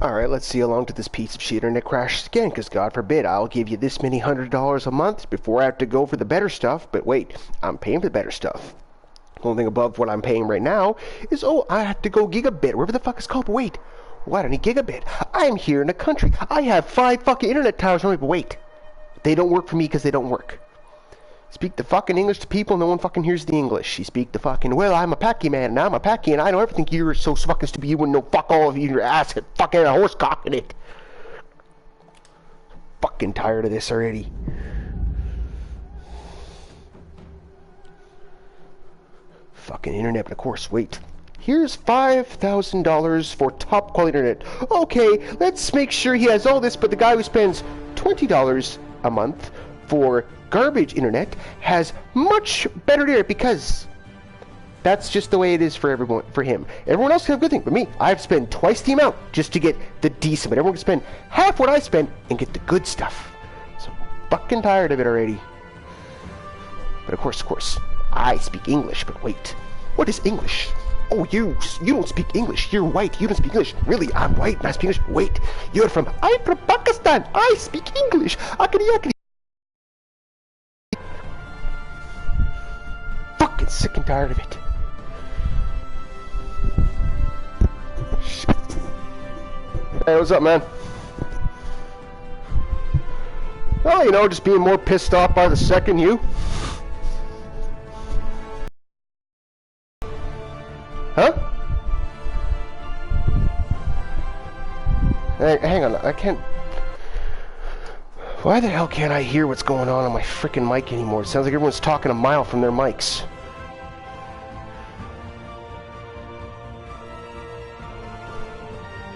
Alright, let's see how long till this piece of shit internet crashes again, because God forbid I'll give you this many $100 a month before I have to go for the better stuff. But wait, I'm paying for the better stuff. The only thing above what I'm paying right now is, oh, I have to go gigabit, whatever the fuck it's called. But wait, why don't I need gigabit? I'm here in the country. I have 5 fucking internet towers on me, but wait. They don't work for me because they don't work. Speak the fucking English to people, no one fucking hears the English. You speak the fucking, well, I'm a Packy man, and I'm a Packy, and I know everything. You're so fucking stupid, you wouldn't know fuck all of you, your ass had fucking a horse cock in it. Fucking tired of this already. Fucking internet, but of course, wait. Here's $5,000 for top quality internet. Okay, let's make sure he has all this, but the guy who spends $20 a month for garbage internet has much better internet, because that's just the way it is for everyone. For him, everyone else can have a good thing, but me, I've spent twice the amount just to get the decent, but everyone can spend half what I spend and get the good stuff. So I'm fucking tired of it already. But of course, I speak English. But wait, what is English? Oh, you don't speak English. You're white. You don't speak English. Really, I'm white and I speak English. Wait, I'm from Pakistan. I speak English. Akadi. Fucking sick and tired of it. Shit. Hey, what's up, man? Well, you know, just being more pissed off by the second you. Huh? Hey, hang on, I can't... Why the hell can't I hear what's going on my frickin' mic anymore? It sounds like everyone's talking a mile from their mics.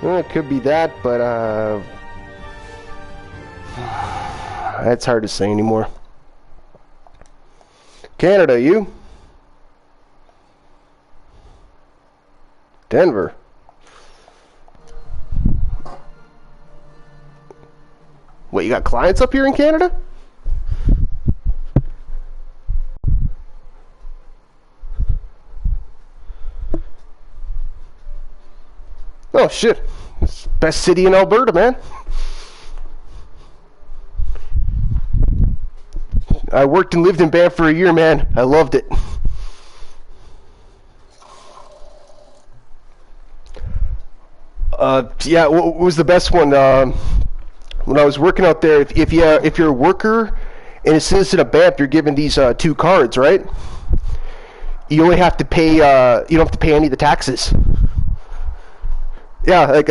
Well, it could be that, but, that's hard to say anymore. Canada, you? Denver. What, you got clients up here in Canada? Oh shit. It's the best city in Alberta, man. I worked and lived in Banff for a year, man. I loved it. Yeah, what was the best one? When I was working out there, if you're a worker and a citizen of Banff, you're given these 2 cards, right? You only have to pay. You don't have to pay any of the taxes. Yeah, like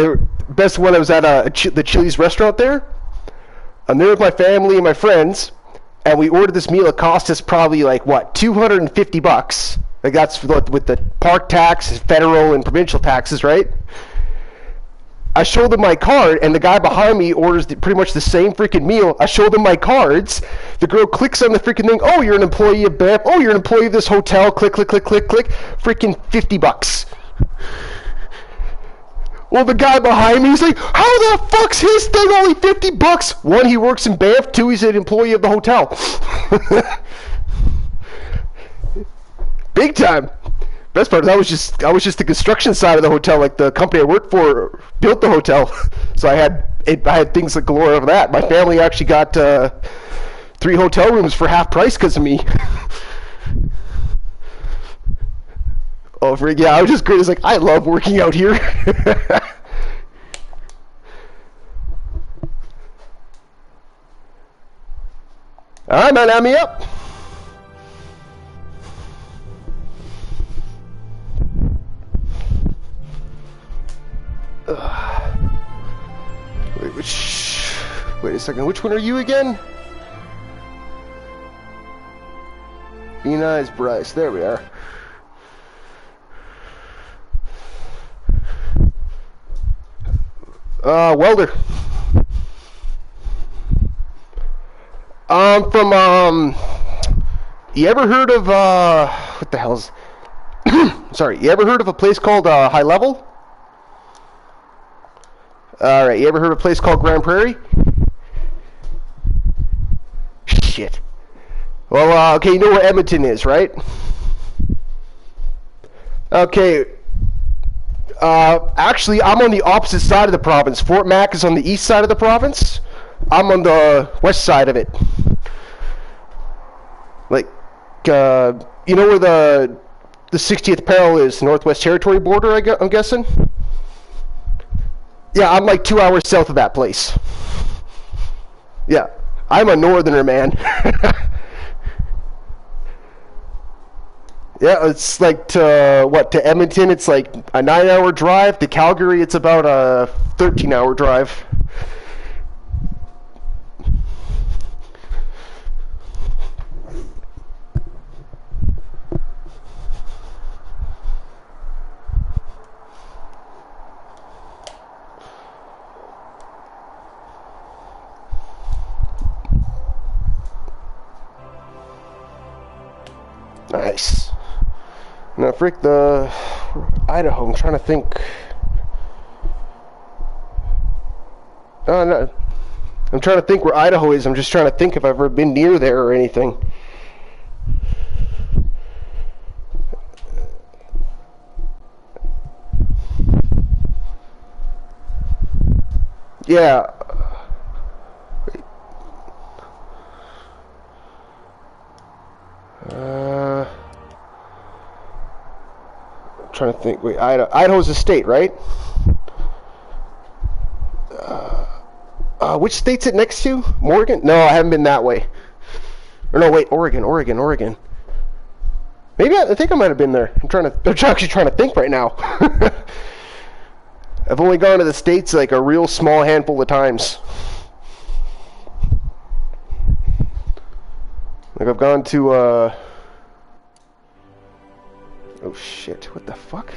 best one. I was at the Chili's restaurant there. I'm there with my family and my friends, and we ordered this meal. It cost us probably like what, $250. Like that's with the park tax, federal and provincial taxes, right? I showed them my card, and the guy behind me orders pretty much the same freaking meal. I showed them my cards. The girl clicks on the freaking thing. Oh, you're an employee of Banff. Oh, you're an employee of this hotel. Click, click, click, click, click. Freaking $50. Well, the guy behind me, he's like, how the fuck's his thing only $50? 1, he works in Banff. 2, he's an employee of the hotel. Big time. Best part is I was just the construction side of the hotel. Like the company I worked for built the hotel, so I had things like galore of that. My family actually got 3 hotel rooms for half price because of me. Oh, yeah, I was just great. It's like, I love working out here. All right, man, add me up. Wait a second, which one are you again? Nice, Bryce, there we are. Welder. From, you ever heard of, what the hell's, sorry, you ever heard of a place called, High Level? Alright, you ever heard of a place called Grand Prairie? Shit. Well, okay, you know where Edmonton is, right? Okay. Actually, I'm on the opposite side of the province. Fort Mac is on the east side of the province. I'm on the west side of it. Like, you know where the 60th parallel is, the Northwest Territory border, I'm guessing? Yeah, I'm like 2 hours south of that place. Yeah, I'm a northerner, man. Yeah, it's like to Edmonton, it's like a 9-hour drive. To Calgary, it's about a 13-hour drive. Nice. Now, frick, the Idaho, I'm trying to think. No, I'm trying to think where Idaho is. I'm just trying to think if I've ever been near there or anything. Yeah. I'm trying to think. Wait, Idaho's a state, right? Which state's it next to? Oregon? No, I haven't been that way. Or no, wait, Oregon. Maybe I think I might have been there. I'm actually trying to think right now. I've only gone to the States like a real small handful of times. Like I've gone to, oh shit, what the fuck?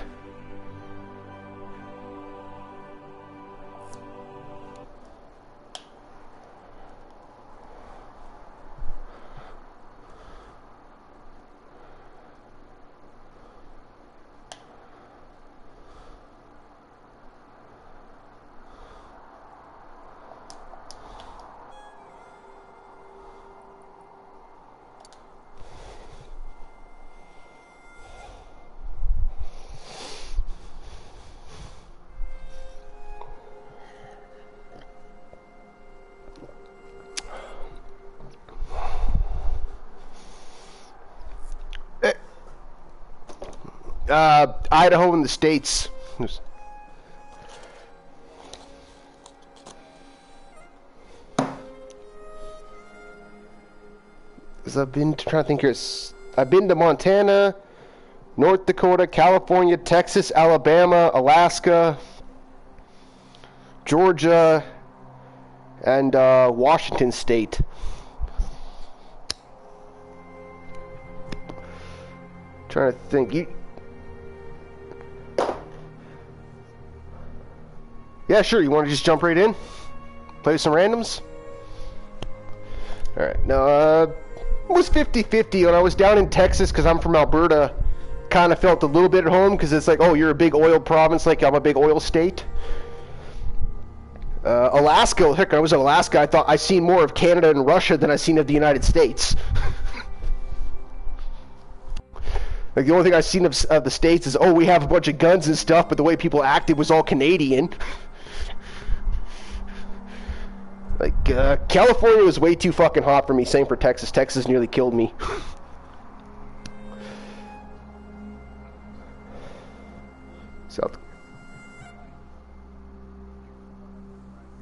Idaho in the States. Because I've been trying to think here. I've been to Montana, North Dakota, California, Texas, Alabama, Alaska, Georgia, and Washington State. Trying to think. Yeah, sure. You want to just jump right in? Play some randoms? Alright. Now, it was 50-50 when I was down in Texas because I'm from Alberta. Kind of felt a little bit at home because it's like, oh, you're a big oil province, like I'm a big oil state. Alaska, heck, when I was in Alaska, I thought I seen more of Canada and Russia than I seen of the United States. Like, the only thing I've seen of the States is, oh, we have a bunch of guns and stuff, but the way people acted was all Canadian. Like, California was way too fucking hot for me. Same for Texas. Texas nearly killed me. South.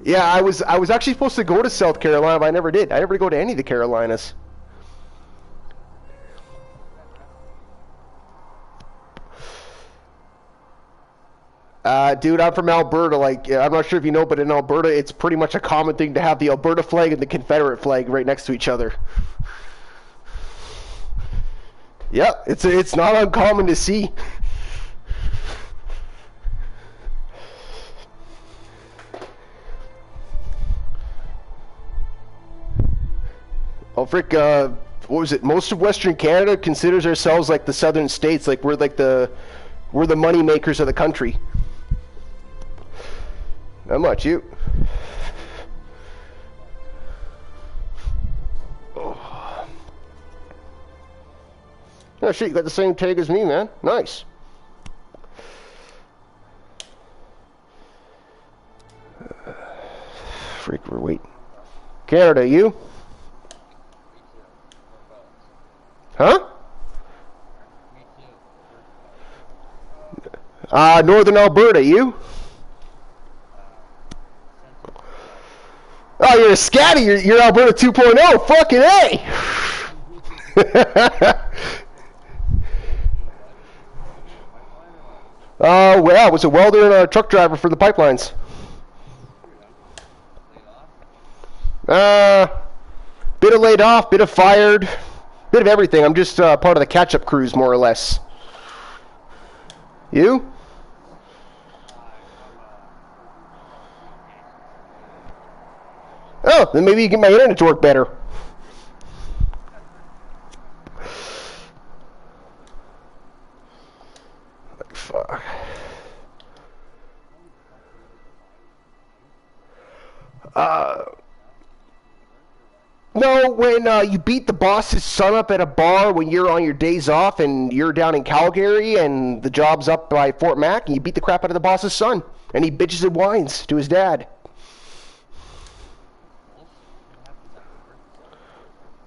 Yeah, I was actually supposed to go to South Carolina, but I never did. I never go to any of the Carolinas. Dude, I'm from Alberta. Like, I'm not sure if you know, but in Alberta, it's pretty much a common thing to have the Alberta flag and the Confederate flag right next to each other. Yeah, it's not uncommon to see. Oh, frick, what was it? Most of Western Canada considers ourselves like the southern states. Like, we're the money makers of the country. Not much, you. Oh. Oh shit, you got the same tag as me, man. Nice. freak, wait. Canada, you? Huh? Northern Alberta, you? Oh, you're a scatty. You're Alberta 2.0. Fucking A. Well, I was a welder and a truck driver for the pipelines. Bit of laid off, bit of fired, bit of everything. I'm just part of the catch-up cruise, more or less. You? Oh, then maybe you get my internet to work better. Like, fuck. No, when you beat the boss's son up at a bar when you're on your days off and you're down in Calgary and the job's up by Fort Mac and you beat the crap out of the boss's son and he bitches and whines to his dad.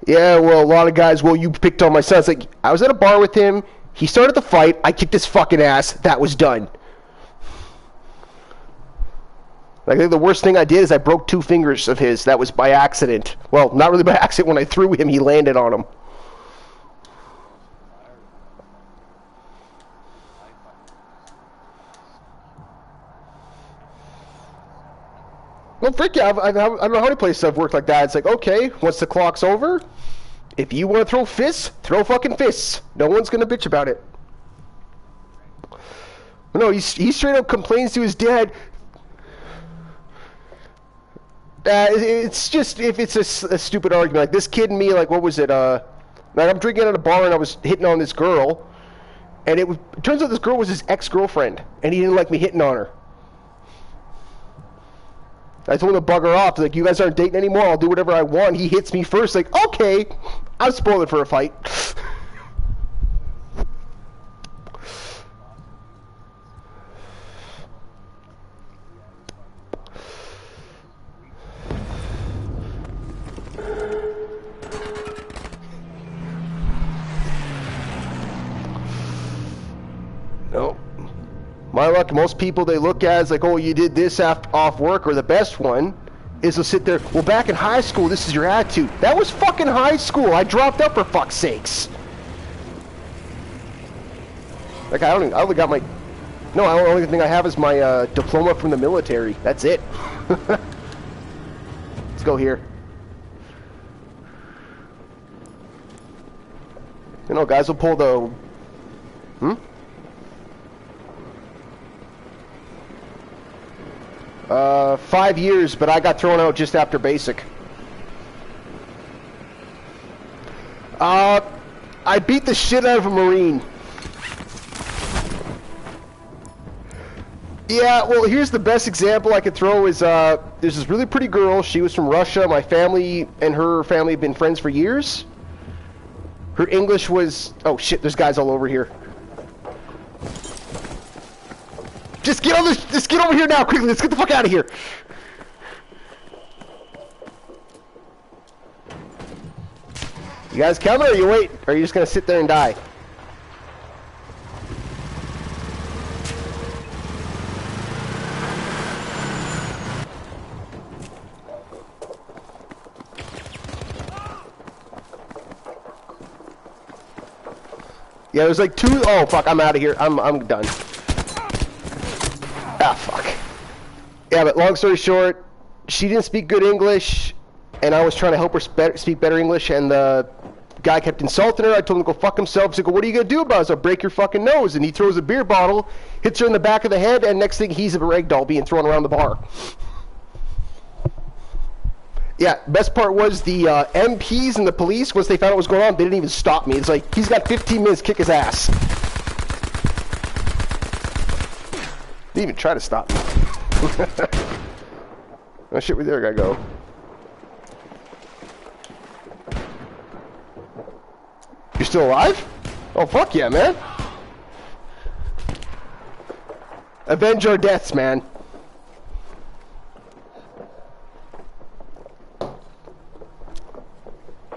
Yeah, well, a lot of guys, well, you picked on my son. It's like, I was at a bar with him. He started the fight. I kicked his fucking ass. That was done. I think the worst thing I did is I broke 2 fingers of his. That was by accident. Well, not really by accident. When I threw him, he landed on him. Well, frick yeah, I don't know how many places I've worked like that. It's like, okay, once the clock's over, if you want to throw fists, throw fucking fists. No one's going to bitch about it. No, he straight up complains to his dad. It's just, if it's a stupid argument, like this kid and me, like, what was it, like I'm drinking at a bar and I was hitting on this girl, and it turns out this girl was his ex-girlfriend, and he didn't like me hitting on her. I told him to bug her off, like, you guys aren't dating anymore, I'll do whatever I want. He hits me first, like, okay, I'm spoiling for a fight. No. My luck, most people they look at is like, oh, you did this off work, or the best one is to sit there, well, back in high school, this is your attitude. That was fucking high school. I dropped up for fuck's sakes. Like, I only got my, no, the only thing I have is my diploma from the military. That's it. Let's go here. You know, guys will pull the, 5 years, but I got thrown out just after basic. I beat the shit out of a Marine. Yeah, well, here's the best example I could throw is, there's this really pretty girl. She was from Russia. My family and her family have been friends for years. Her English was... Oh, shit, there's guys all over here. Just get over here now, quickly. Let's get the fuck out of here. You guys coming, or you wait? Or are you just gonna sit there and die? Yeah, there's like 2. Oh fuck, I'm out of here. I'm done. Ah, fuck. Yeah, but long story short, she didn't speak good English, and I was trying to help her speak better English, and the guy kept insulting her. I told him to go fuck himself. He's like, what are you going to do about it? I'll break your fucking nose. And he throws a beer bottle, hits her in the back of the head, and next thing, he's a ragdoll being thrown around the bar. Yeah, best part was the MPs and the police, once they found out what was going on, they didn't even stop me. It's like, he's got 15 minutes, kick his ass. They didn't even try to stop me. Oh shit, where there I gotta go. You're still alive? Oh fuck yeah, man. Avenge our deaths, man.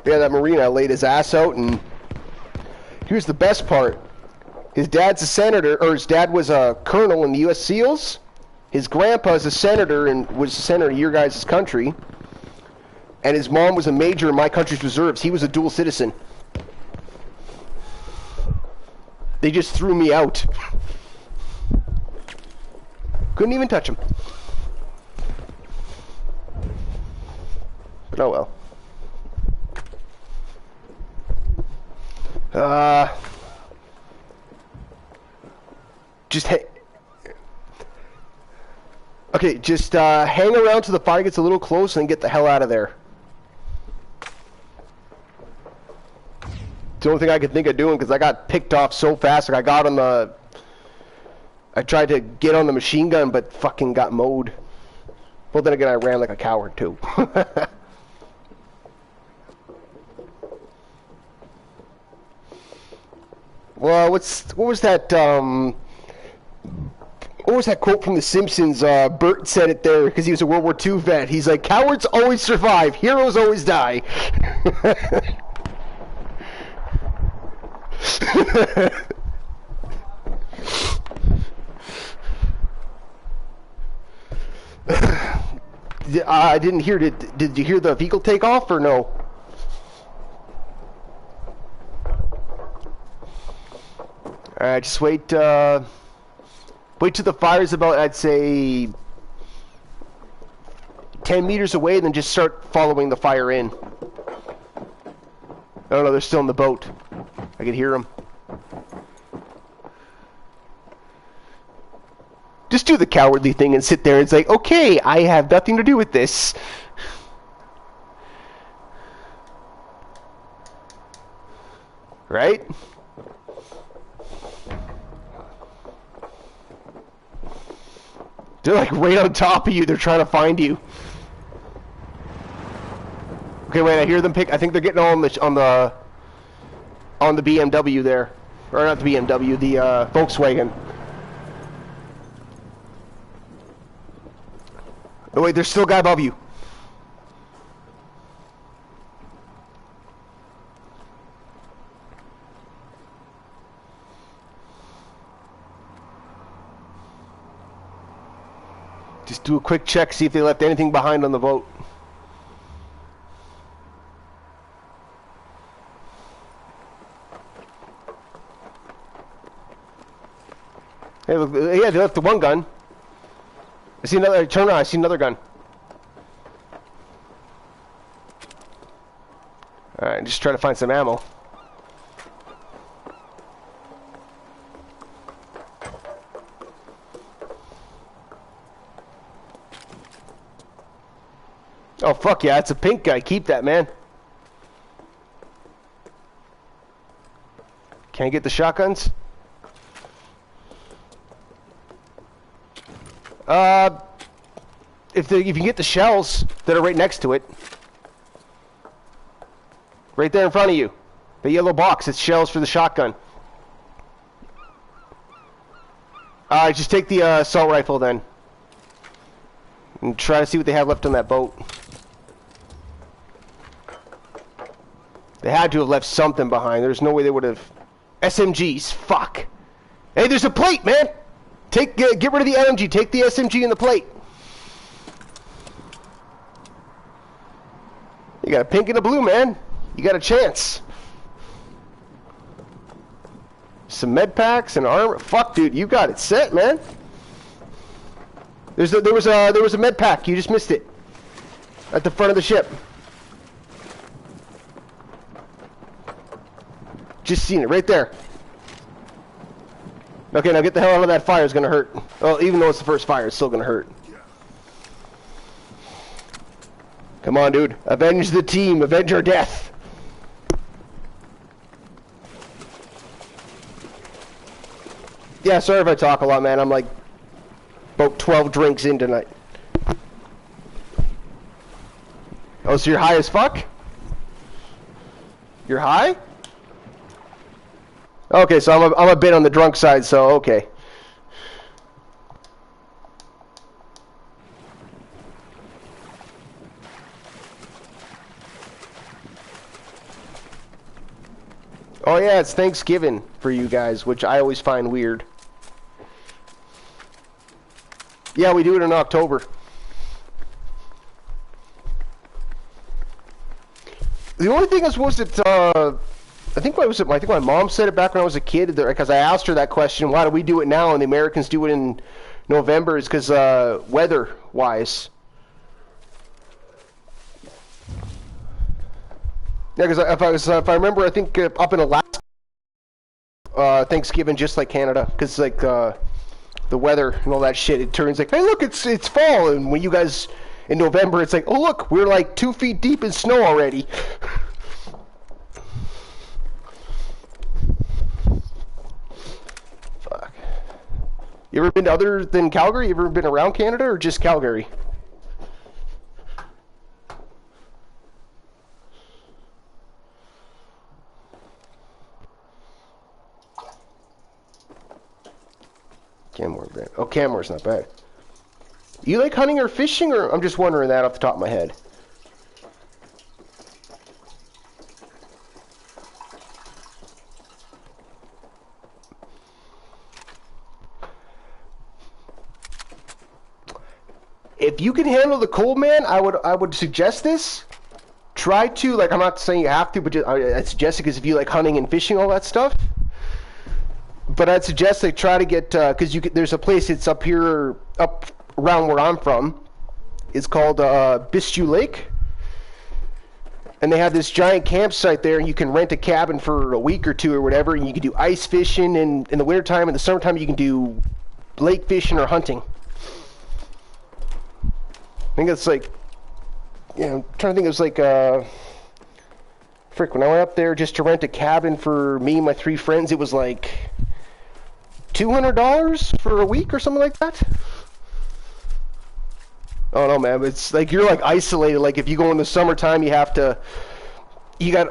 Yeah, that Marine laid his ass out, and here's the best part. His dad's a senator, or his dad was a colonel in the U.S. SEALs. His grandpa's a senator and was a senator in your guys' country. And his mom was a major in my country's reserves. He was a dual citizen. They just threw me out. Couldn't even touch him. But oh well. Just okay, just hang around till the fire gets a little close and get the hell out of there. It's the only thing I could think of doing, because I got picked off so fast. Like, I tried to get on the machine gun, but fucking got mowed. Well, then again, I ran like a coward too. Well, what was that quote from The Simpsons? Bert said it there because he was a World War II vet. He's like, cowards always survive, heroes always die. I didn't hear. Did you hear the vehicle take off or no? Alright, just wait. Wait till the fire's about, I'd say, 10 meters away, and then just start following the fire in. Oh no, they're still in the boat. I can hear them. Just do the cowardly thing and sit there and say, okay, I have nothing to do with this. Right? They're like right on top of you. They're trying to find you. Okay, wait. I hear them pick. I think they're getting on the BMW there, or not the BMW, the Volkswagen. Oh wait, there's still a guy above you. Just do a quick check, see if they left anything behind on the boat. Hey, look, yeah, they left the one gun. I see another. Turn around. I see another gun. All right, just try to find some ammo. Oh fuck yeah, it's a pink guy. Keep that, man. Can't get the shotguns? If you can get the shells that are right next to it. Right there in front of you. The yellow box, it's shells for the shotgun. Alright, just take the assault rifle then. And try to see what they have left on that boat. They had to have left something behind. There's no way they would have... SMGs, fuck. Hey, there's a plate, man! Get rid of the LMG, take the SMG and the plate. You got a pink and a blue, man. You got a chance. Some med packs and armor. Fuck, dude, you got it set, man. There was a med pack. You just missed it. At the front of the ship. Just seen it right there. Okay, now get the hell out of that fire. It's gonna hurt. Well, even though it's the first fire, it's still gonna hurt. Come on, dude. Avenge the team. Avenge our death. Yeah, sorry if I talk a lot, man. I'm like about 12 drinks in tonight. Oh, so you're high as fuck? You're high? Okay, so I'm a bit on the drunk side, so okay. Oh yeah, it's Thanksgiving for you guys, which I always find weird. Yeah, we do it in October. The only thing was that I think my mom said it back when I was a kid, because I asked her that question, why do we do it now and the Americans do it in November, is because weather-wise. Yeah, because if I remember, I think up in Alaska, Thanksgiving just like Canada, because like the weather and all that shit, it turns like, hey look, it's fall, and when you guys in November, it's like, oh look, we're like 2 feet deep in snow already. Fuck. You ever been to other than Calgary? You ever been around Canada or just Calgary? Canmore, man. Oh, Canmore's not bad. You like hunting or fishing, or I'm just wondering that off the top of my head. If you can handle the cold, man, I would suggest this. Try to, like, I'm not saying you have to, but I suggest it because if you like hunting and fishing, all that stuff. But I'd suggest they try to get, because there's a place that's up here, up around where I'm from. It's called Bistu Lake. And they have this giant campsite there, and you can rent a cabin for a week or two or whatever, and you can do ice fishing in the wintertime. In the summertime, you can do lake fishing or hunting. I think it's like, yeah, I'm trying to think, it was like, frick, when I went up there just to rent a cabin for me and my 3 friends, it was like $200 for a week or something like that. Oh no, man, it's like you're like isolated. Like if you go in the summertime, you got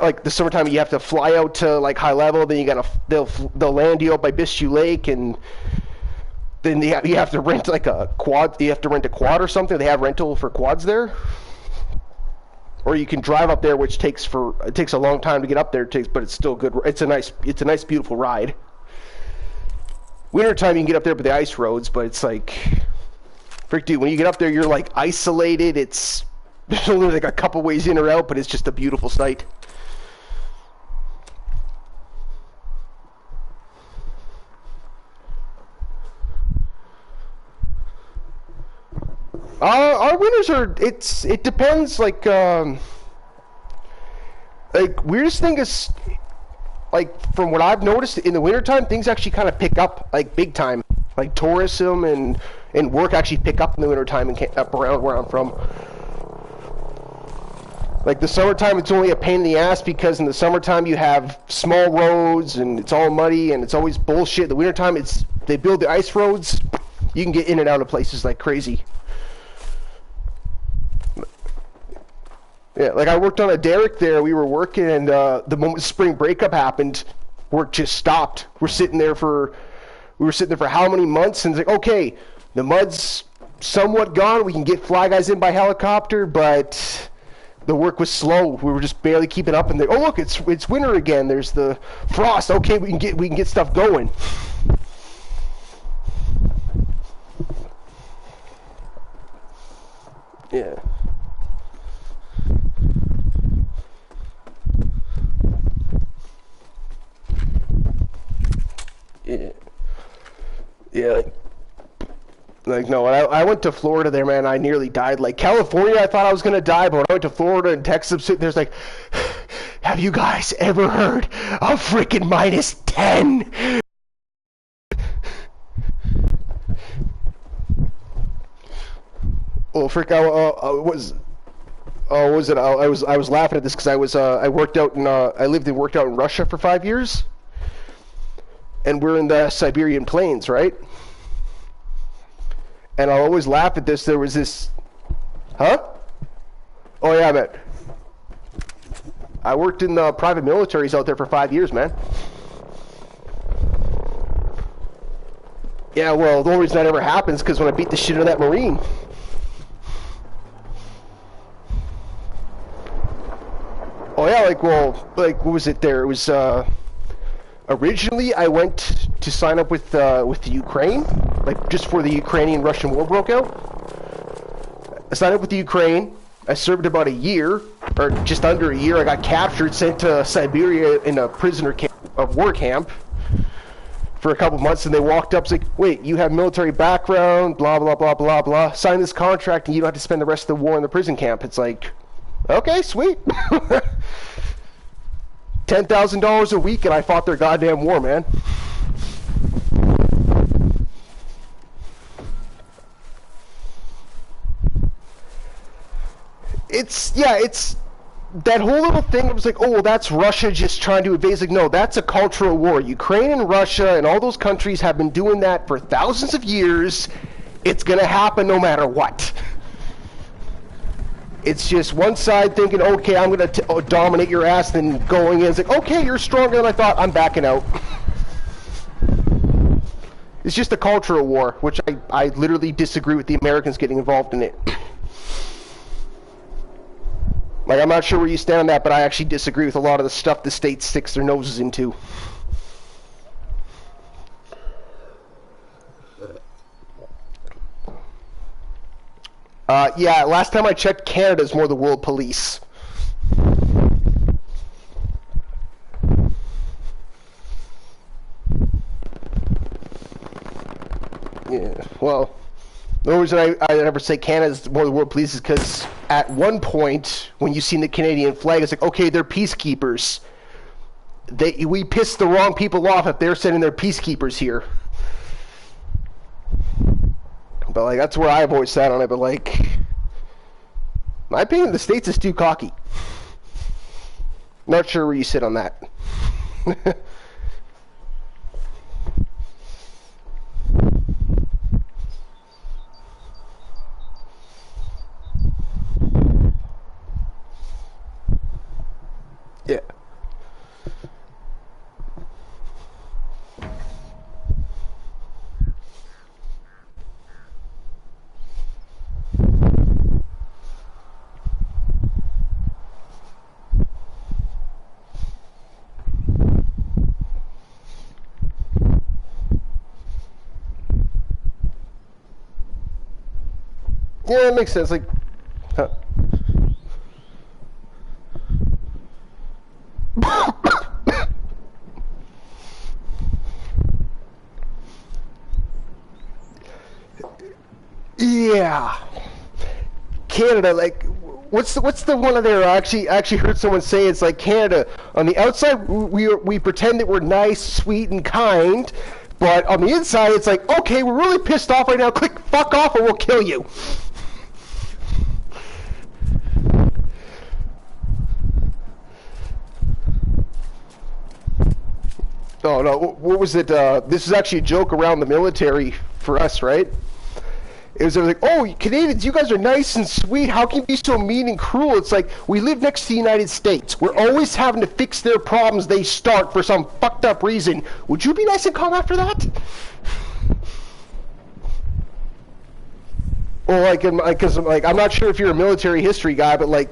like the summertime, you have to fly out to like high level. Then they'll land you up by Bistu Lake, and then you have to rent like a quad. You have to rent a quad or something. They have rental for quads there. Or you can drive up there, which takes a long time to get up there. But it's still good. It's a nice, beautiful ride. Wintertime you can get up there by the ice roads, but it's like, frick, dude, when you get up there, you're like isolated. There's only like a couple ways in or out, but it's just a beautiful sight. Our winters are, it depends, like weirdest thing is, like, from what I've noticed, in the wintertime, things actually kind of pick up, like, big time. Like, tourism and work actually pick up in the wintertime and up around where I'm from. Like, the summertime, it's only a pain in the ass because in the summertime you have small roads and it's all muddy and it's always bullshit. The wintertime, they build the ice roads. You can get in and out of places like crazy. Yeah, like I worked on a derrick there. We were working, and the moment spring breakup happened, work just stopped. We were sitting there for how many months? And it's like, okay, the mud's somewhat gone. We can get fly guys in by helicopter, but the work was slow. We were just barely keeping up. And oh look, it's winter again. There's the frost. Okay, we can get stuff going. Yeah. Yeah. Yeah. Like no, I went to Florida there, man. I nearly died. Like California, I thought I was gonna die, but when I went to Florida and Texas, there's like, have you guys ever heard of freaking -10? Well, frick, I was laughing at this because I worked out in I lived and worked out in Russia for 5 years. And we're in the Siberian plains, right? And I'll always laugh at this. There was this, huh? Oh yeah, I bet. I worked in the private militaries out there for 5 years, man. Yeah, well, the only reason that ever happens is because when I beat the shit out of that Marine. Oh yeah, like, well, like, what was it there? It was, Originally, I went to sign up with the Ukraine, like just before the Ukrainian-Russian war broke out. I signed up with the Ukraine. I served about a year, or just under a year. I got captured, sent to Siberia in a prisoner camp, a war camp, for a couple months, and they walked up, and like, wait, you have military background, blah, blah, blah, blah, blah. Sign this contract, and you don't have to spend the rest of the war in the prison camp. It's like, okay, sweet. $10,000 a week, and I fought their goddamn war, man. It's that whole little thing. It was like, oh, well, that's Russia just trying to invade. Like, no, that's a cultural war. Ukraine and Russia and all those countries have been doing that for thousands of years. It's gonna happen no matter what. It's just one side thinking, okay, I'm going to dominate your ass, then going in, it's like, okay, you're stronger than I thought, I'm backing out. It's just a cultural war, which I literally disagree with the Americans getting involved in it. Like, I'm not sure where you stand on that, but I actually disagree with a lot of the stuff the state sticks their noses into. Yeah, last time I checked, Canada's more the world police. Yeah, well, the only reason I ever say Canada's more the world police is because at one point, when you seen the Canadian flag, it's like, okay, they're peacekeepers. We pissed the wrong people off if they're sending their peacekeepers here. But, like, that's where I've always sat on it, but, like, in my opinion, the States is too cocky. Not sure where you sit on that. Yeah. Yeah, it makes sense. Like, huh. Yeah, Canada. Like, what's the one of there? I actually heard someone say it's like Canada. On the outside, we pretend that we're nice, sweet, and kind, but on the inside, it's like, okay, we're really pissed off right now. Click fuck off, or we'll kill you. Oh no, what was it? This is actually a joke around the military for us, right? It was like, oh, Canadians, you guys are nice and sweet. How can you be so mean and cruel? It's like, we live next to the United States. We're always having to fix their problems they start for some fucked up reason. Would you be nice and calm after that? Well, like, because like, I'm not sure if you're a military history guy, but like,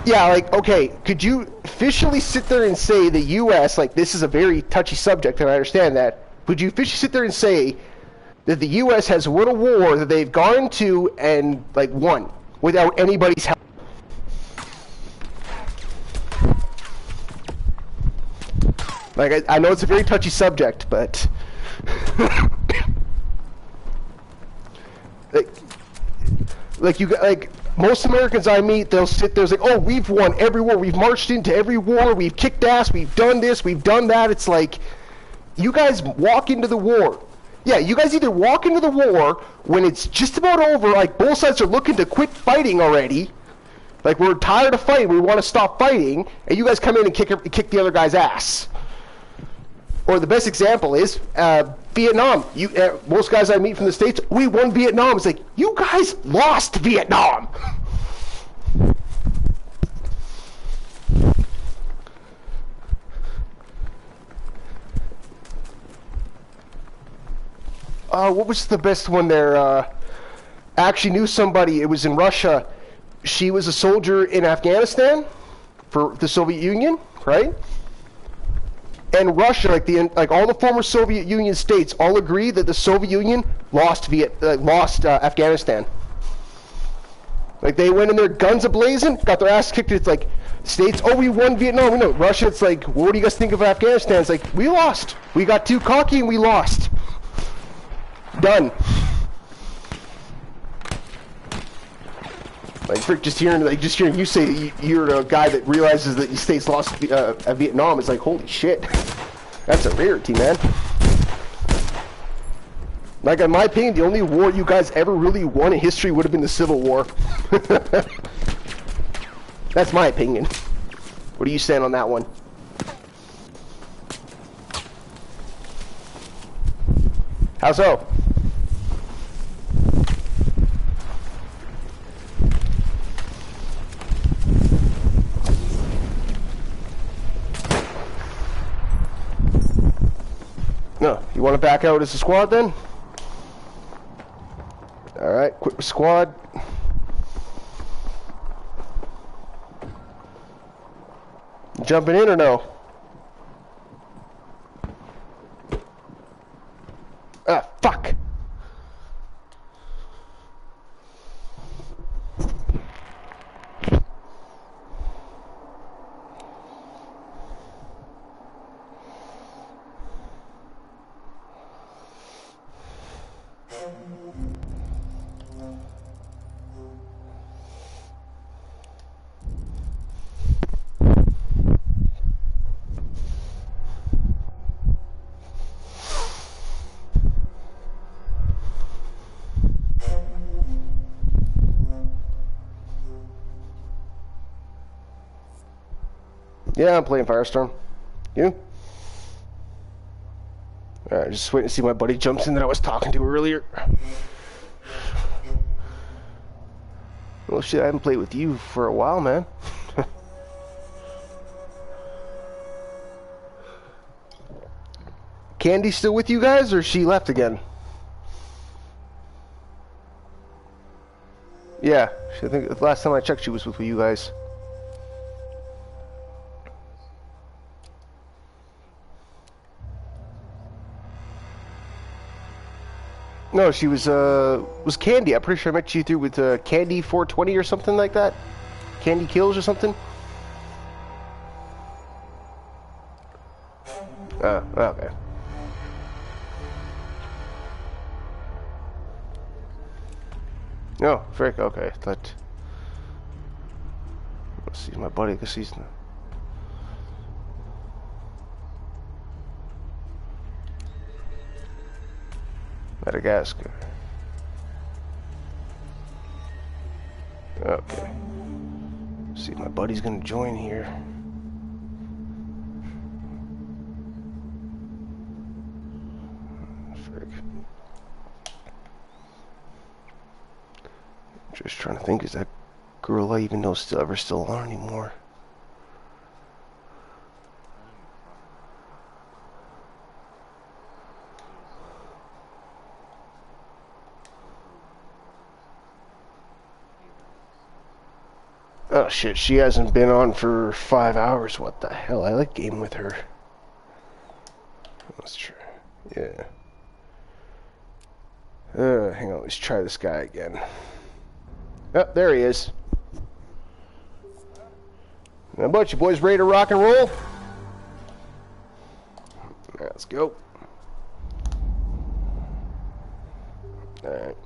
yeah, like, okay, could you officially sit there and say the U.S., like, this is a very touchy subject, and I understand that, would you officially sit there and say that the U.S. has won a war that they've gone to and, like, won without anybody's help? Like, I know it's a very touchy subject, but... like, you got, like... Most Americans I meet, they'll sit there and say, oh, we've won every war, we've marched into every war, we've kicked ass, we've done this, we've done that. It's like, you guys walk into the war. Yeah, you guys either walk into the war when it's just about over, like both sides are looking to quit fighting already, like we're tired of fighting, we want to stop fighting, and you guys come in and kick the other guy's ass. Or the best example is Vietnam. Most guys I meet from the States, we won Vietnam. It's like, you guys lost Vietnam. What was the best one there? I actually knew somebody, it was in Russia. she was a soldier in Afghanistan for the Soviet Union, right? And Russia, like all the former Soviet Union states, all agree that the Soviet Union lost Afghanistan. Like they went in there guns ablazing, got their ass kicked. It's like states, oh, we won Vietnam. No, Russia. It's like, what do you guys think of Afghanistan? It's like we lost. We got too cocky and we lost. Done. Like frick, just hearing you say that you're a guy that realizes that the states lost Vietnam. It's like, holy shit, that's a rarity, man. Like in my opinion, the only war you guys ever really won in history would have been the Civil War. That's my opinion. What do you stand on that one? How so? No, you want to back out as a squad then? Alright, quit with squad. Jumping in or no? Ah, fuck! Yeah, I'm playing Firestorm. You? Alright, just waiting to see my buddy jumps in that I was talking to earlier. Well, shit, I haven't played with you for a while, man. Candy still with you guys, or she left again? Yeah, I think the last time I checked she was with you guys. No, she was Candy. I'm pretty sure I met you through with Candy 420 or something like that. Candy Kills or something. Okay. Oh, frick, okay. Let's see my buddy, because he's... Madagascar. Okay. See if my buddy's gonna join here. Frick. Just trying to think, is that girl I even know still on anymore? Oh shit, she hasn't been on for 5 hours. What the hell? I like game with her. That's true. Yeah. Hang on, let's try this guy again. Oh, there he is. How about you boys ready to rock and roll? Let's go. Alright.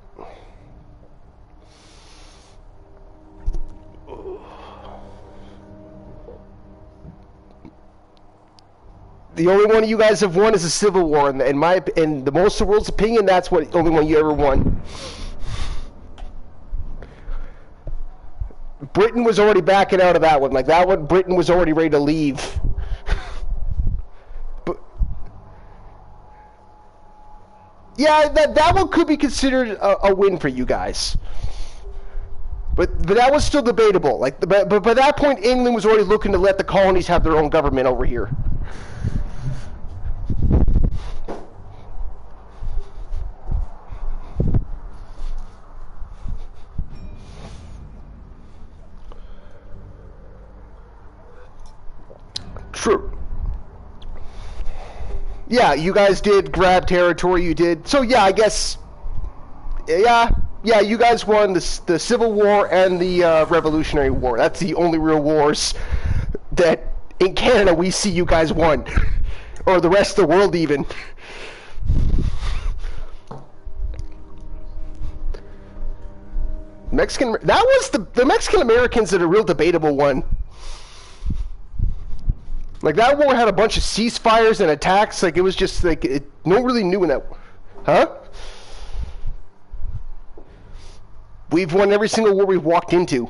The only one you guys have won is a civil war, and in the most of the world's opinion, that's what the only one you ever won. Britain was already backing out of that one. Like that one, Britain was already ready to leave. But yeah, that one could be considered a win for you guys. But that was still debatable. Like, but by that point, England was already looking to let the colonies have their own government over here. True. Yeah, you guys did grab territory. You did. So yeah, I guess. Yeah, you guys won the Civil War and the Revolutionary War. That's the only real wars that in Canada we see you guys won, or the rest of the world even. That was the Mexican Americans are a real debatable one. Like, that war had a bunch of ceasefires and attacks. Like, it was just like no one really knew when that. Huh? We've won every single war we've walked into.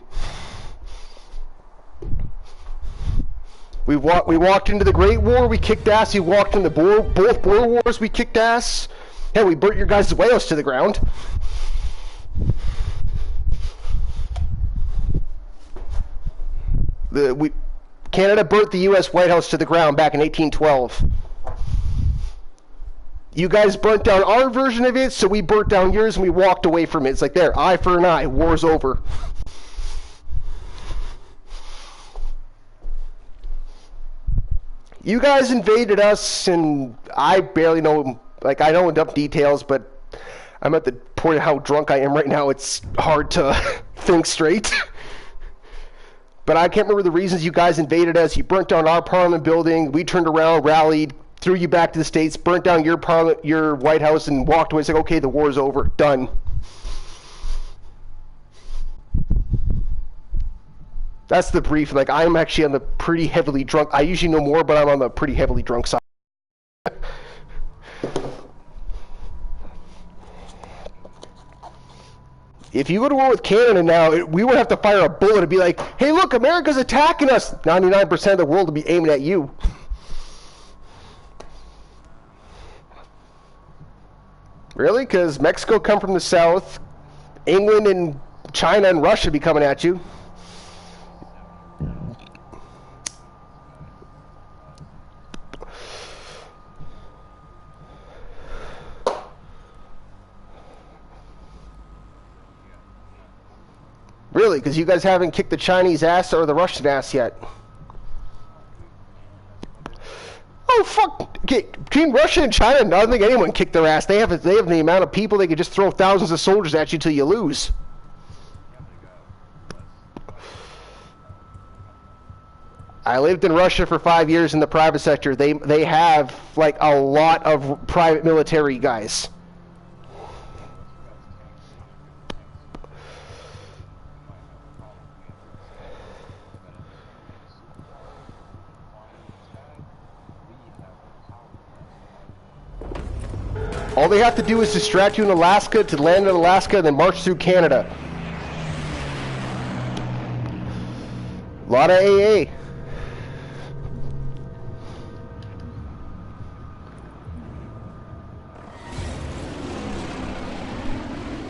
We walked into the Great War, we kicked ass. We walked into both Boer Wars, we kicked ass. Hell, we burnt your guys' White House to the ground. Canada burnt the U.S. White House to the ground back in 1812. You guys burnt down our version of it, so we burnt down yours and we walked away from it. It's like, there, eye for an eye, war's over. You guys invaded us, and I barely know, like, I know enough details, but I'm at the point of how drunk I am right now, it's hard to think straight. But I can't remember the reasons you guys invaded us. You burnt down our Parliament building. We turned around, rallied, threw you back to the States, burnt down your Parliament, your White House, and walked away. It's like, okay, the war's over. Done. That's the brief. Like, I'm actually on the pretty heavily drunk. I usually know more, but I'm on the pretty heavily drunk side. If you go to war with Canada now, we would have to fire a bullet and be like, hey, look, America's attacking us. 99% of the world would be aiming at you. Really? Because Mexico come from the south. England and China and Russia be coming at you. Really? Because you guys haven't kicked the Chinese ass or the Russian ass yet. Oh, fuck. Okay, between Russia and China, I don't think anyone kicked their ass. They have the amount of people, they could just throw thousands of soldiers at you till you lose. I lived in Russia for 5 years in the private sector. They have, like, a lot of private military guys. All they have to do is distract you in Alaska to land in Alaska and then march through Canada. A lot of AA.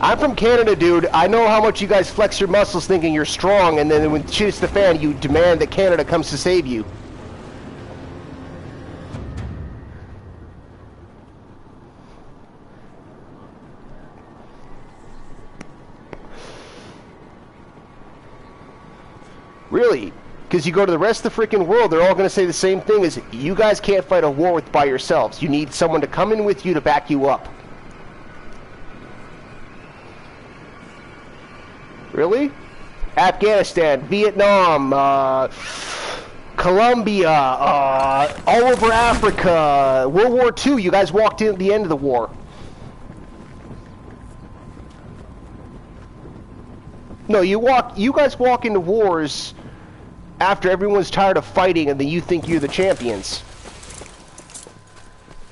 I'm from Canada, dude. I know how much you guys flex your muscles thinking you're strong, and then when shit hits the fan, you demand that Canada comes to save you. Really? Because you go to the rest of the freaking world, they're all going to say the same thing, is you guys can't fight a war by yourselves. You need someone to come in with you to back you up. Really? Afghanistan, Vietnam, Colombia, all over Africa, World War II, you guys walked in at the end of the war. No, you guys walk into wars after everyone's tired of fighting and then you think you're the champions.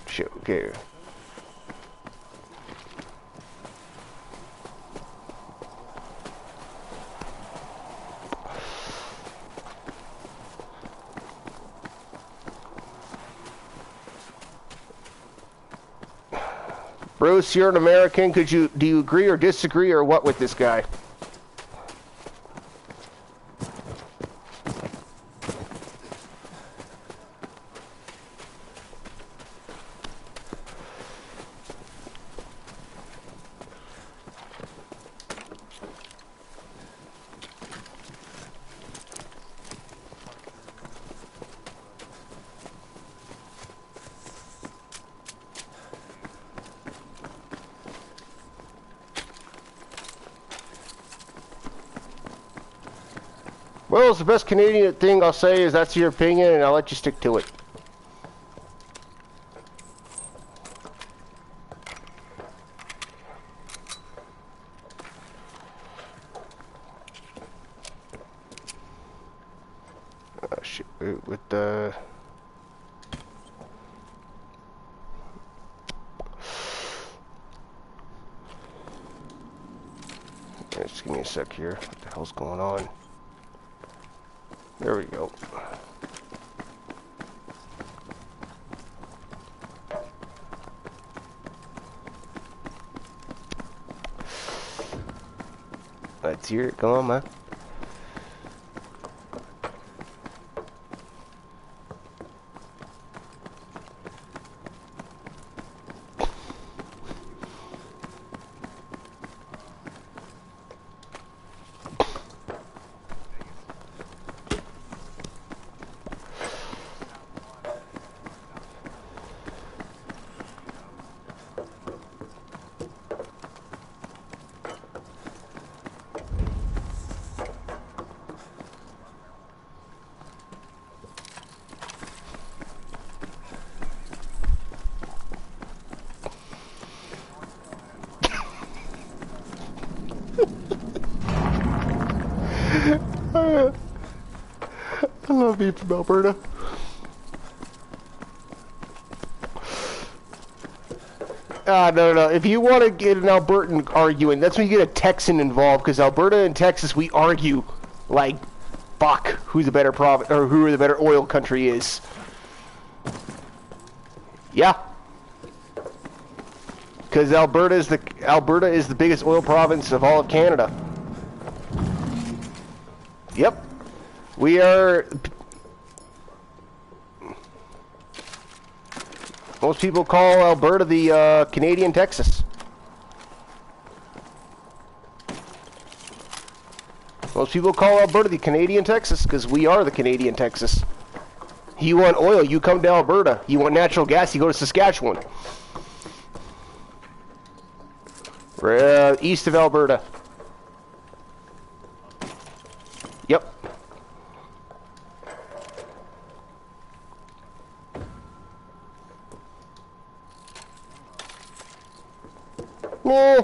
Shit, okay. Bruce, you're an American. Do you agree or disagree or what with this guy? Well, it's the best Canadian thing I'll say is that's your opinion, and I'll let you stick to it. Oh shit! With the just give me a sec here. What the hell's going on? There we go. Let's hear it. Come on, man. I love being from Alberta. No. If you want to get an Albertan arguing, that's when you get a Texan involved, because Alberta and Texas, we argue like fuck who's the better province or who the better oil country is. Yeah. Because Alberta is the biggest oil province of all of Canada. Yep. We are... Most people call Alberta the Canadian Texas. Most people call Alberta the Canadian Texas because we are the Canadian Texas. You want oil, you come to Alberta. You want natural gas, you go to Saskatchewan. We're east of Alberta. Yep. Yeah.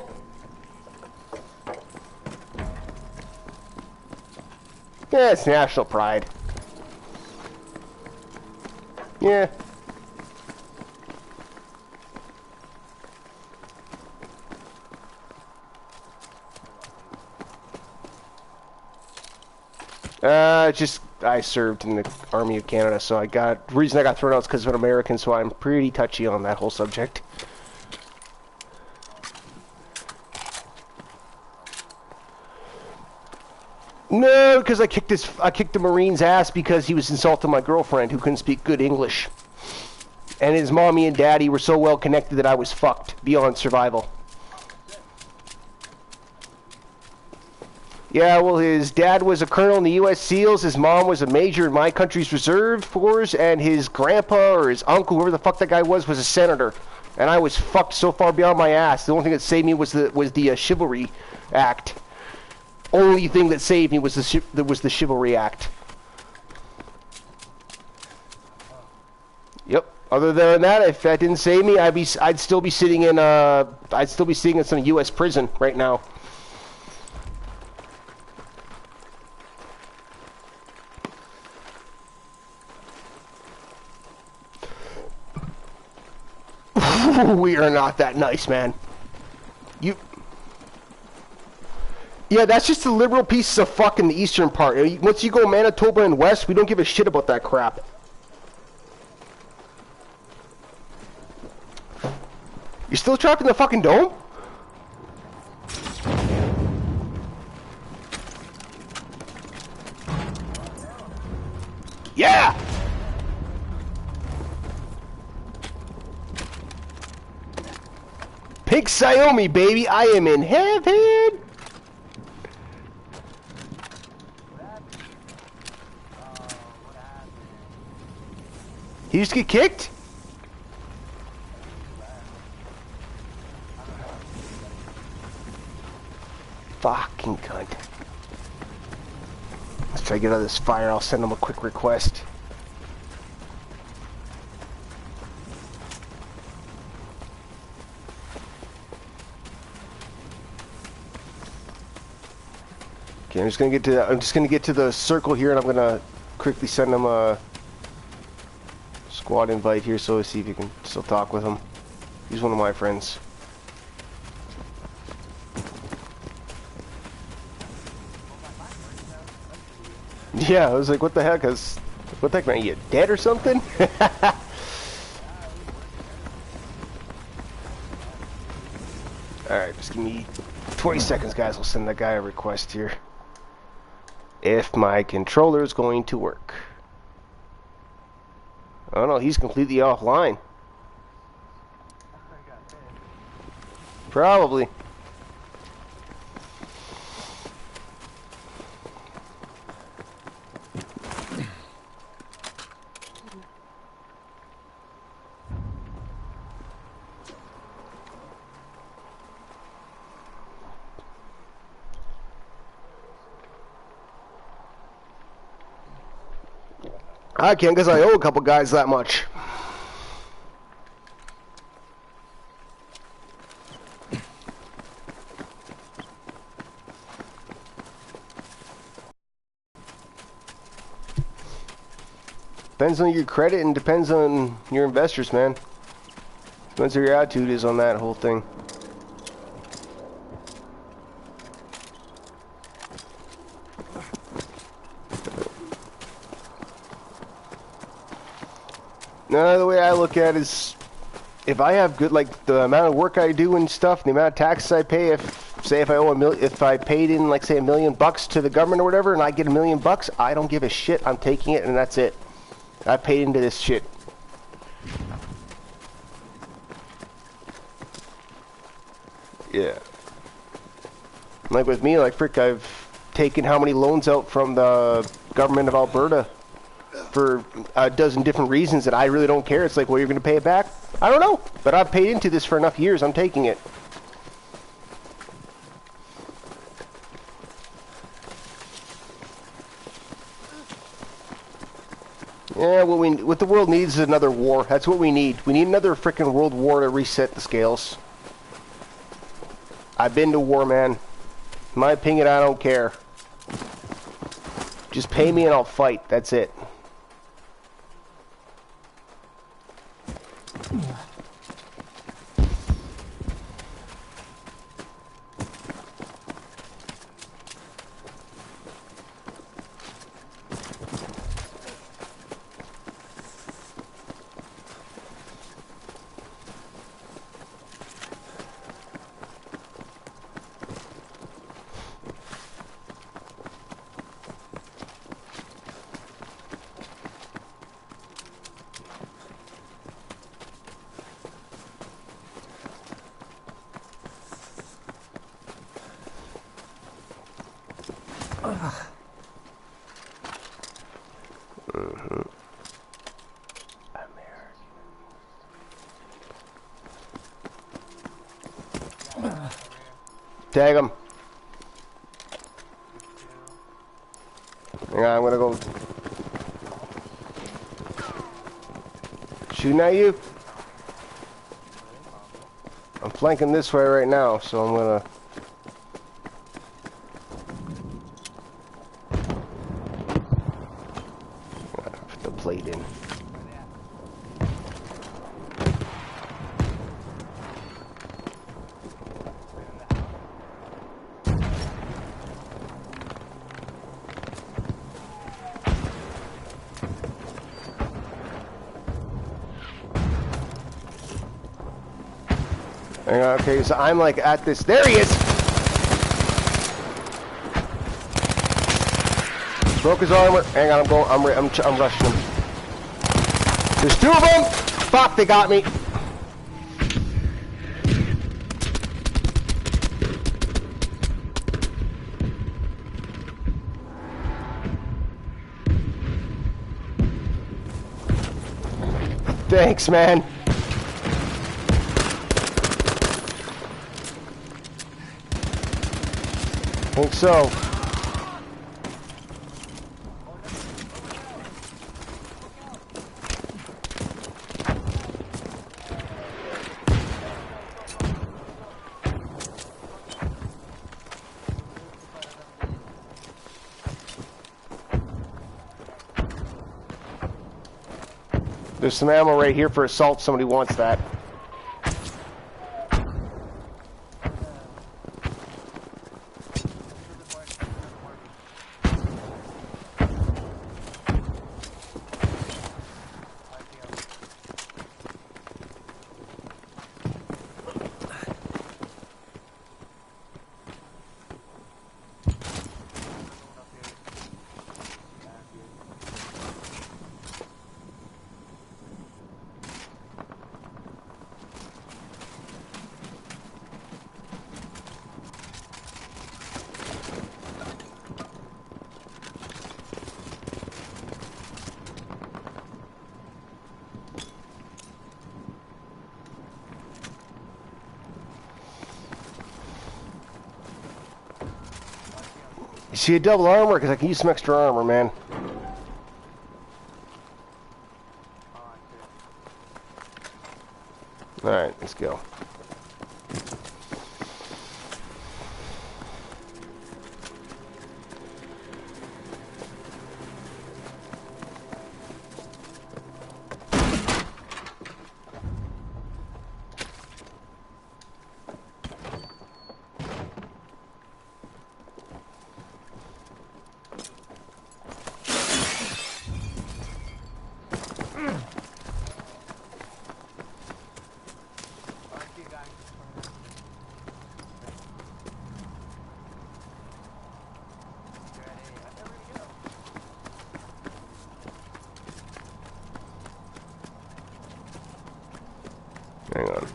Yeah, it's national pride. Yeah. I served in the Army of Canada, so the reason I got thrown out is because of an American, so I'm pretty touchy on that whole subject. No, because I kicked the Marine's ass because he was insulting my girlfriend who couldn't speak good English. And his mommy and daddy were so well connected that I was fucked beyond survival. Yeah, well, his dad was a colonel in the U.S. SEALs, his mom was a major in my country's reserve force, and his grandpa or his uncle, whoever the fuck that guy was a senator. And I was fucked so far beyond my ass. The only thing that saved me was the Chivalry Act. Only thing that saved me was the Chivalry Act. Yep. Other than that, if that didn't save me, I'd still be sitting in some U.S. prison right now. We are not that nice, man. Yeah, that's just the liberal pieces of fuck in the eastern part. Once you go Manitoba and west, we don't give a shit about that crap. You're still trapped in the fucking dome? Yeah! Pink Xiaomi, baby, I am in heaven! He just get kicked? Fucking cunt. Try to get out of this fire. I'll send him a quick request. Okay, I'm just gonna get to the circle here, and I'm gonna quickly send him a squad invite here, so see if you can still talk with him. He's one of my friends. Yeah, I was like, what the heck? What the heck, man? You dead or something? Alright, just give me 20 seconds, guys. I'll send that guy a request here. If my controller is going to work. Oh no, he's completely offline. Probably. I can't because I owe a couple guys that much. Depends on your credit and depends on your investors, man. Depends on your attitude is on that whole thing. No, the way I look at it is, if I have good, like the amount of work I do and stuff, the amount of taxes I pay, if I owe if I paid in like say $1 million to the government or whatever, and I get $1 million, I don't give a shit. I'm taking it, and that's it. I paid into this shit. Yeah. Like with me, like frick, I've taken how many loans out from the government of Alberta for a dozen different reasons that I really don't care. It's like, well, you're going to pay it back? I don't know, but I've paid into this for enough years. I'm taking it. Yeah, what the world needs is another war. That's what we need. We need another frickin' world war to reset the scales. I've been to war, man. In my opinion, I don't care. Just pay me and I'll fight. That's it. Tag him. Hang on, I'm gonna go. Shooting at you? I'm flanking this way right now, so I'm gonna. Put the plate in. Okay, so I'm like at this. There he is. Broke his armor. Hang on, I'm rushing him. There's two of them. Fuck, they got me. Thanks, man. I think so. There's some ammo right here for assault. Somebody wants that. You see a double armor? Because I can use some extra armor, man. Alright, let's go. Hang on.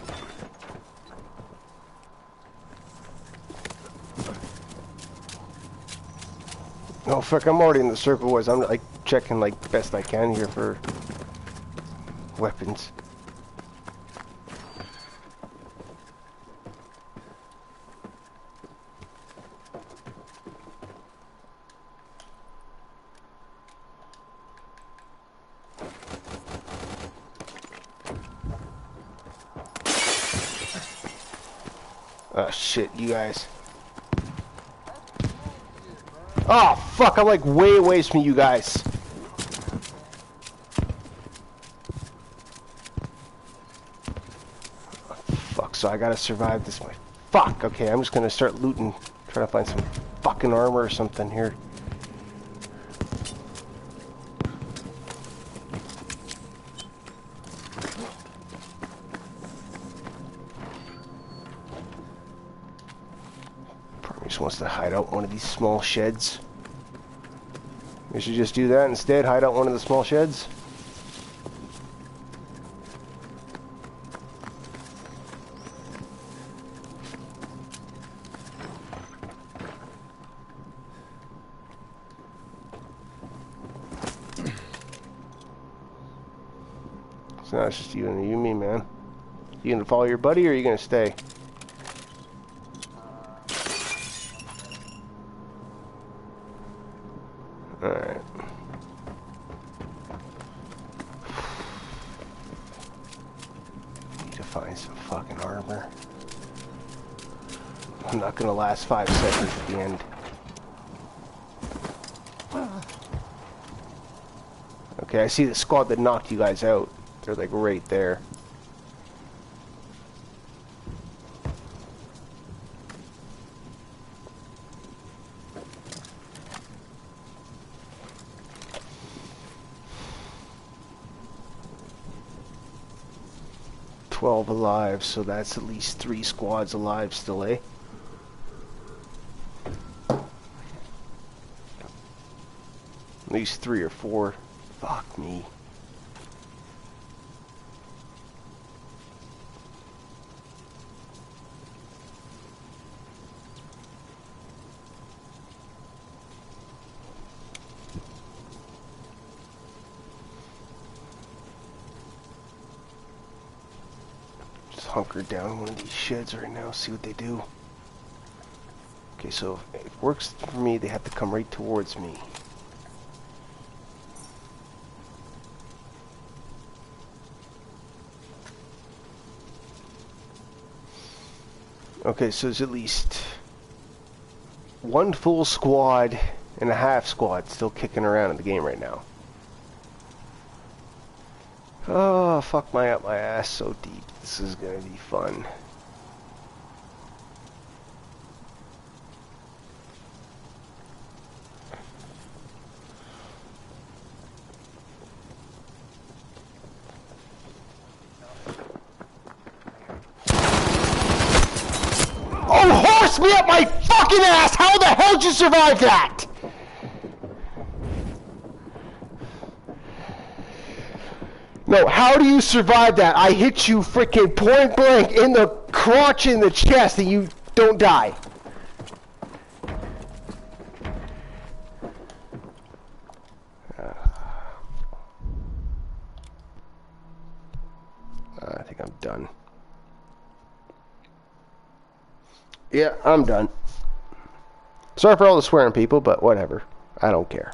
Oh fuck, I'm already in the circle, boys. I'm like checking like best I can here for weapons. Oh shit, you guys. Oh fuck, I'm like way away from you guys. Fuck, so I gotta survive this way. Fuck, okay, I'm just gonna start looting, trying to find some fucking armor or something here. Wants to hide out one of these small sheds. We should just do that instead, hide out one of the small sheds. So now it's just you and me, man. You gonna follow your buddy or are you gonna stay? Alright. Need to find some fucking armor. I'm not gonna last 5 seconds at the end. Okay, I see the squad that knocked you guys out. They're like right there. Alive, so that's at least 3 squads alive still, eh? At least 3 or 4. Fuck me. Hunker down one of these sheds right now, see what they do. Okay, so if it works for me, they have to come right towards me. Okay, so there's at least 1 full squad and a half squad still kicking around in the game right now. Oh, fuck my up my ass so deep. This is gonna be fun. Oh, horse me up my fucking ass! How the hell did you survive that? No, how do you survive that? I hit you freaking point blank in the crotch in the chest and you don't die. I think I'm done. Yeah, I'm done. Sorry for all the swearing, people, but whatever. I don't care.